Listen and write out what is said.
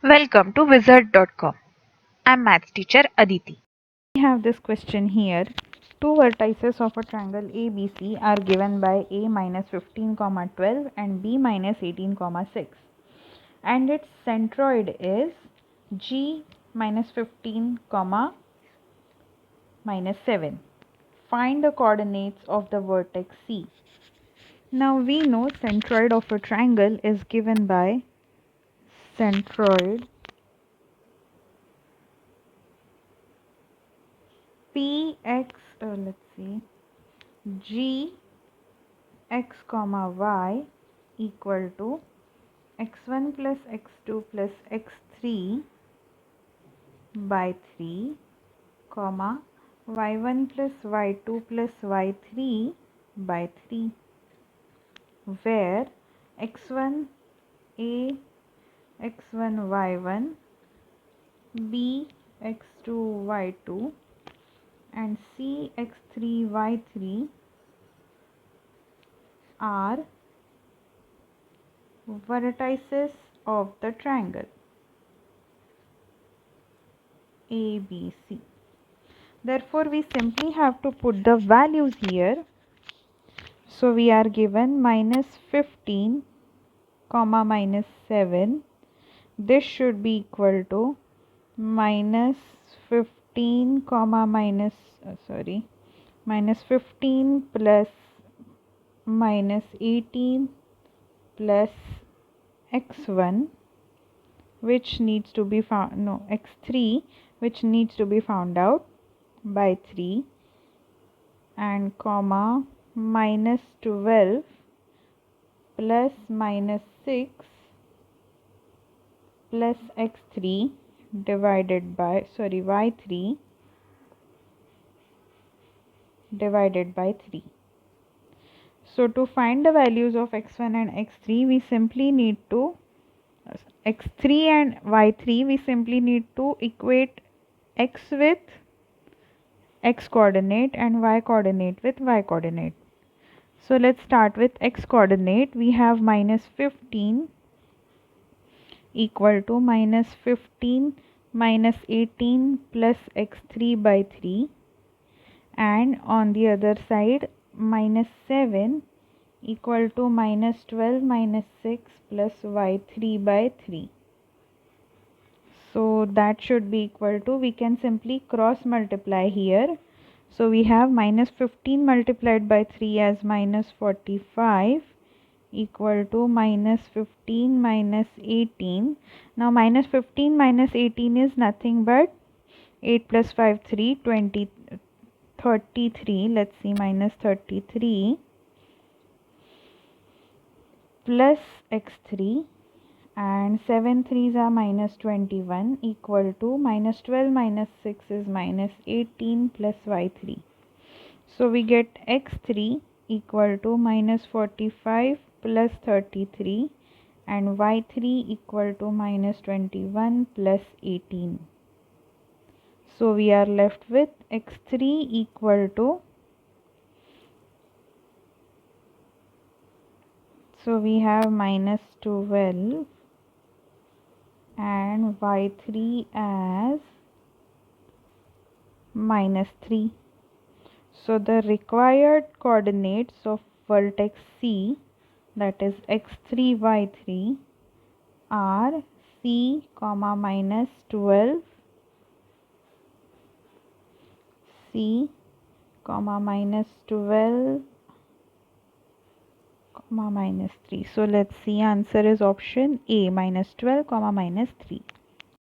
Welcome to Wizard.com. I'm maths teacher Aditi. We have this question here. Two vertices of a triangle ABC are given by A minus 15, 12 and B minus 18, 6. And its centroid is G minus 15, minus 7. Find the coordinates of the vertex C. Now we know centroid of a triangle is given by centroid Px, let's see, G x comma y equal to x1 plus x2 plus x3 by 3 comma y1 plus y2 plus y3 by 3, where x1 a x1 y1 b x2 y2 and c x3 y3 are vertices of the triangle ABC. Therefore, we simply have to put the values here. So, we are given minus 15, comma minus 7. This should be equal to minus 15, comma minus 15 plus minus 18 plus x1, which needs to be found, no, x3, which needs to be found out, by 3, and comma minus 12 plus minus 6 plus x3 divided by y3 divided by 3. So to find the values of x1 and x3, we simply need to x3 and y3 we simply need to equate x with x coordinate and y coordinate with y coordinate. So let's start with x coordinate. We have minus 15 equal to minus 15 minus 18 plus x3 by 3, and on the other side minus 7 equal to minus 12 minus 6 plus y3 by 3. So that should be equal to, we can simply cross multiply here. So we have minus 15 multiplied by 3 as minus 45 equal to minus 15 minus 18. Now minus 15 minus 18 is nothing but 8 plus 5 3 20 33. Let's see, minus 33 plus x3, and 7 threes are minus 21 equal to minus 12 minus 6 is minus 18 plus y3. So we get x3 equal to minus 45 plus 33 and y3 equal to minus 21 plus 18. So we are left with x3 equal to, so we have minus 12 and y3 as minus 3. So the required coordinates of vertex C, that is x3 y3, are C comma minus 12, C comma minus 12 comma minus 3. So let's see, answer is option A, minus 12 comma minus 3.